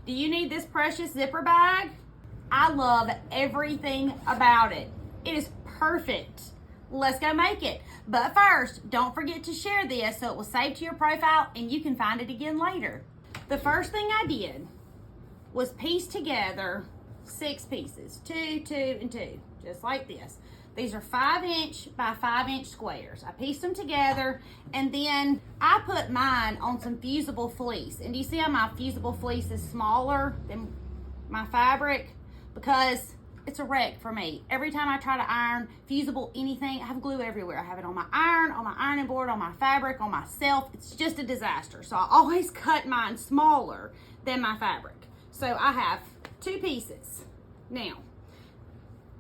Do you need this precious zipper bag? I love everything about it. It is perfect. Let's go make it. But first, don't forget to share this so it will save to your profile and you can find it again later. The first thing I did was piece together 6 pieces, 2, 2, and 2, just like this. These are 5" by 5" squares. I pieced them together, and then I put mine on some fusible fleece. And do you see how my fusible fleece is smaller than my fabric? Because it's a wreck for me. Every time I try to iron fusible anything, I have glue everywhere. I have it on my iron, on my ironing board, on my fabric, on myself. It's just a disaster. So I always cut mine smaller than my fabric. So I have 2 pieces. Now,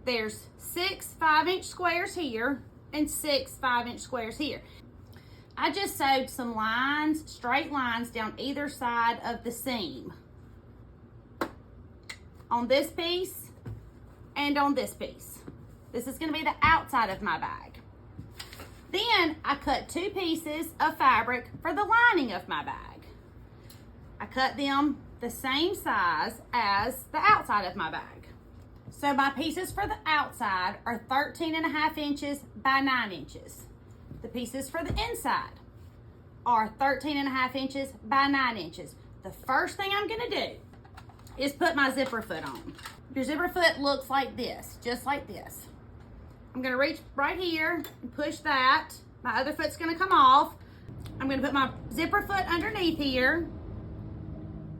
there's 6 5" squares here and 6 5" squares here. I just sewed some lines, straight lines down either side of the seam on this piece and on this piece. This is going to be the outside of my bag. Then I cut 2 pieces of fabric for the lining of my bag. I cut them the same size as the outside of my bag. So my pieces for the outside are 13.5 inches by 9 inches. The pieces for the inside are 13.5 inches by 9 inches. The first thing I'm gonna do is put my zipper foot on. Your zipper foot looks like this, just like this. I'm gonna reach right here and push that. My other foot's gonna come off. I'm gonna put my zipper foot underneath here.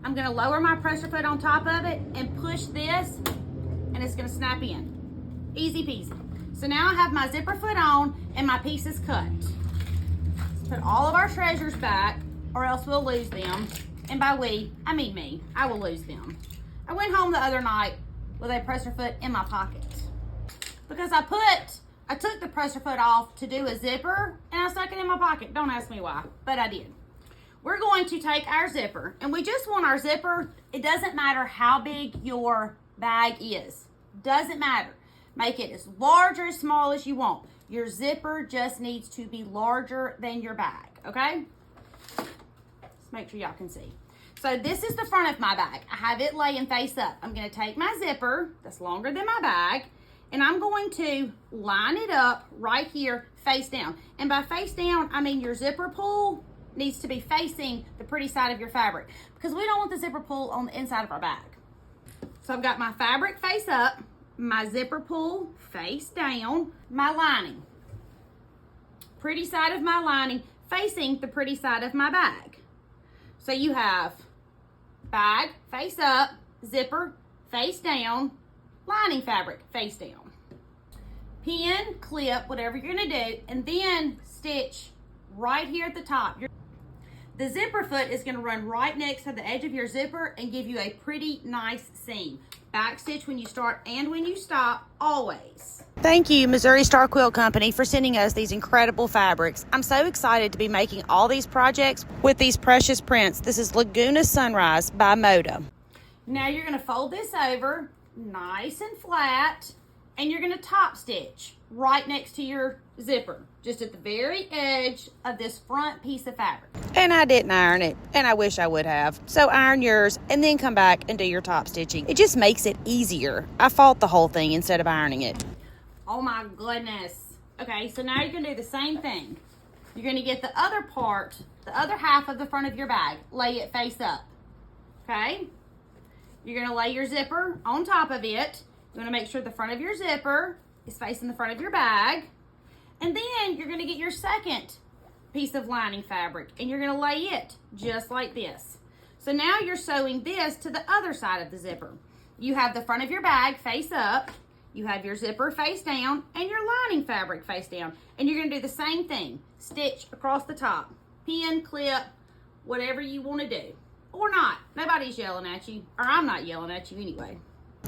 I'm gonna lower my pressure foot on top of it and push this, and it's gonna snap in. Easy peasy. So now I have my zipper foot on and my pieces cut. Let's put all of our treasures back or else we'll lose them. And by we, I mean me. I will lose them. I went home the other night with a pressure foot in my pocket because I took the pressure foot off to do a zipper and I stuck it in my pocket. Don't ask me why, but I did. We're going to take our zipper, and we just want our zipper. It doesn't matter how big your bag is. Doesn't matter. Make it as large or as small as you want. Your zipper just needs to be larger than your bag, okay? Let's make sure y'all can see. So this is the front of my bag. I have it laying face up. I'm gonna take my zipper, that's longer than my bag, and I'm going to line it up right here, face down. And by face down, I mean your zipper pull needs to be facing the pretty side of your fabric because we don't want the zipper pull on the inside of our bag. So I've got my fabric face up, my zipper pull face down, my lining. Pretty side of my lining facing the pretty side of my bag. So you have bag face up, zipper face down, lining fabric face down. Pin, clip, whatever you're gonna do, and then stitch right here at the top. The zipper foot is going to run right next to the edge of your zipper and give you a pretty nice seam. Back stitch when you start and when you stop, always. Thank you, Missouri Star Quilt Company, for sending us these incredible fabrics. I'm so excited to be making all these projects with these precious prints. This is Laguna Sunrise by Moda. Now you're going to fold this over nice and flat, and you're going to top stitch right next to your zipper, just at the very edge of this front piece of fabric. And I didn't iron it, and I wish I would have. So iron yours and then come back and do your top stitching. It just makes it easier. I fought the whole thing instead of ironing it. Oh my goodness. Okay, so now you're gonna do the same thing. You're gonna get the other part, the other half of the front of your bag, lay it face up, okay? You're gonna lay your zipper on top of it. You wanna make sure the front of your zipper is facing the front of your bag. And then you're gonna get your second piece of lining fabric and you're gonna lay it just like this. So now you're sewing this to the other side of the zipper. You have the front of your bag face up, you have your zipper face down, and your lining fabric face down. And you're gonna do the same thing. Stitch across the top. Pin, clip, whatever you wanna do. Or not. Nobody's yelling at you. Or I'm not yelling at you anyway.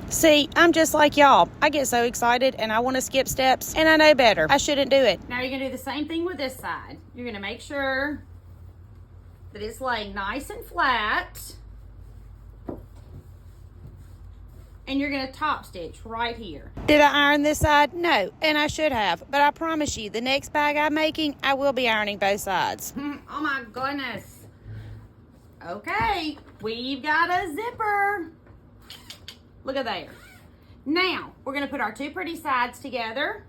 See, I'm just like y'all. I get so excited and I want to skip steps and I know better. I shouldn't do it. Now you're going to do the same thing with this side. You're going to make sure that it's laying nice and flat. And you're going to top stitch right here. Did I iron this side? No, and I should have. But I promise you, the next bag I'm making, I will be ironing both sides. Oh my goodness. Okay, we've got a zipper. Look at there. Now, we're gonna put our two pretty sides together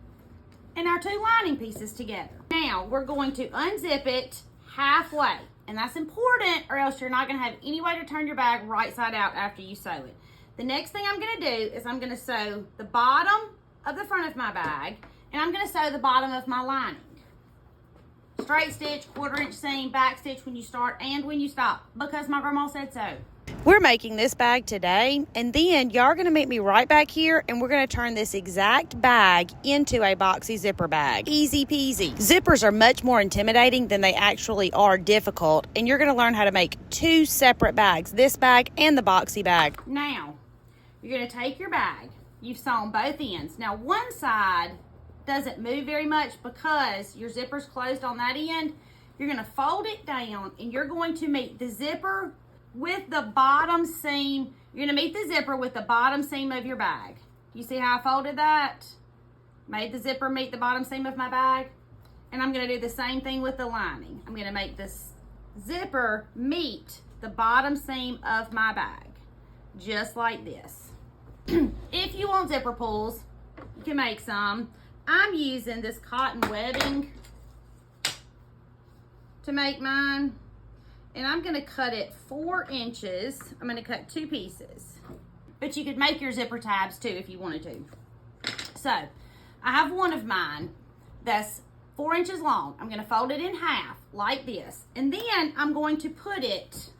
and our two lining pieces together. Now, we're going to unzip it halfway. And that's important, or else you're not gonna have any way to turn your bag right side out after you sew it. The next thing I'm gonna do is I'm gonna sew the bottom of the front of my bag, and I'm gonna sew the bottom of my lining. Straight stitch, 1/4 inch seam, back stitch when you start and when you stop, because my grandma said so. We're making this bag today, and then y'all are going to meet me right back here, and we're going to turn this exact bag into a boxy zipper bag. Easy peasy. Zippers are much more intimidating than they actually are difficult, and you're going to learn how to make two separate bags, this bag and the boxy bag. Now, you're going to take your bag. You've sewn both ends. Now, one side doesn't move very much because your zipper's closed on that end. You're going to fold it down, and you're going to meet the zipper with the bottom seam. You're going to meet the zipper with the bottom seam of your bag. You see how I folded that? Made the zipper meet the bottom seam of my bag. And I'm going to do the same thing with the lining. I'm going to make this zipper meet the bottom seam of my bag. Just like this. If you want zipper pulls, you can make some. I'm using this cotton webbing to make mine. And I'm going to cut it 4 inches. I'm going to cut 2 pieces. But you could make your zipper tabs too if you wanted to. So, I have one of mine that's 4 inches long. I'm going to fold it in half like this. And then I'm going to put it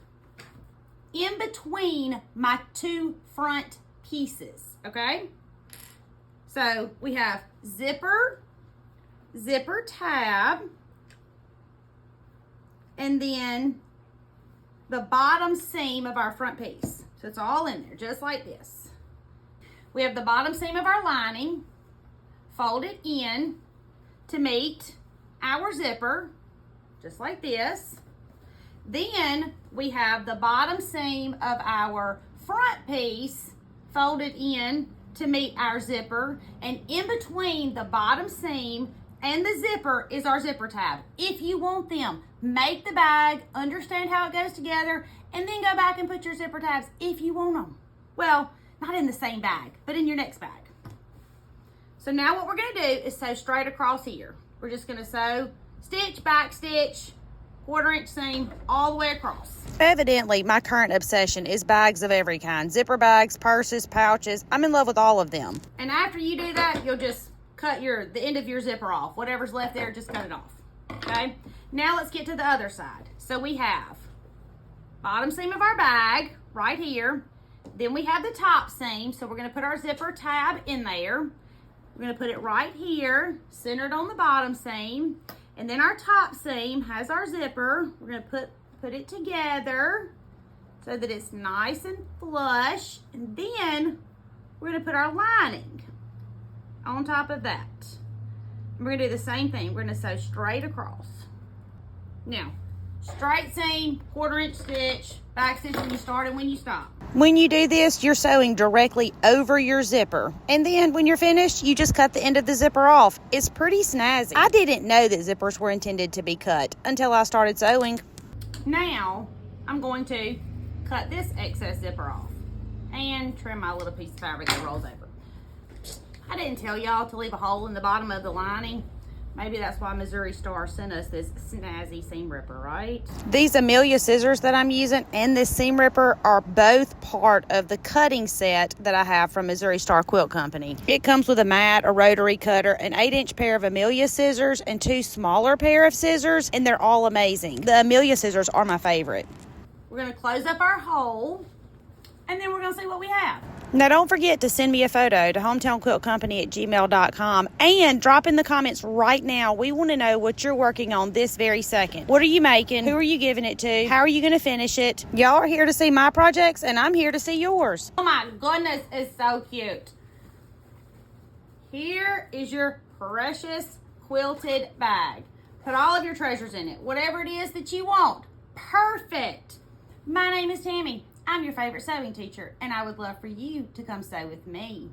in between my 2 front pieces. Okay? So, we have zipper, zipper tab, and then the bottom seam of our front piece. So it's all in there, just like this. We have the bottom seam of our lining, folded in to meet our zipper, just like this. Then we have the bottom seam of our front piece, folded in to meet our zipper, and in between the bottom seam and the zipper is our zipper tab. If you want them, make the bag, understand how it goes together, and then go back and put your zipper tabs if you want them. Well, not in the same bag, but in your next bag. So now what we're gonna do is sew straight across here. We're just gonna sew stitch, back stitch, 1/4 inch seam all the way across. Evidently, my current obsession is bags of every kind. Zipper bags, purses, pouches. I'm in love with all of them. And after you do that, you'll just cut the end of your zipper off. Whatever's left there, just cut it off. Okay? Now let's get to the other side. So we have bottom seam of our bag right here. Then we have the top seam. So we're going to put our zipper tab in there. We're going to put it right here, centered on the bottom seam. And then our top seam has our zipper. We're going to put it together so that it's nice and flush. And then we're going to put our lining on top of that. And we're going to do the same thing. We're going to sew straight across. Now, straight seam, 1/4 inch stitch, back stitch when you start and when you stop. When you do this, you're sewing directly over your zipper. And then when you're finished, you just cut the end of the zipper off. It's pretty snazzy. I didn't know that zippers were intended to be cut until I started sewing. Now, I'm going to cut this excess zipper off and trim my little piece of fabric that rolls over. I didn't tell y'all to leave a hole in the bottom of the lining. Maybe that's why Missouri Star sent us this snazzy seam ripper, right? These Amelia scissors that I'm using and this seam ripper are both part of the cutting set that I have from Missouri Star Quilt Company. It comes with a mat, a rotary cutter, an 8-inch pair of Amelia scissors, and 2 smaller pair of scissors, and they're all amazing. The Amelia scissors are my favorite. We're going to close up our hole, and then we're going to see what we have. Now, don't forget to send me a photo to hometownquiltcompany@gmail.com and drop in the comments right now. We want to know what you're working on this very second. What are you making? Who are you giving it to? How are you going to finish it? Y'all are here to see my projects, and I'm here to see yours. Oh my goodness, it's so cute. Here is your precious quilted bag. Put all of your treasures in it. Whatever it is that you want. Perfect. My name is Tammy. I'm your favorite sewing teacher, and I would love for you to come sew with me.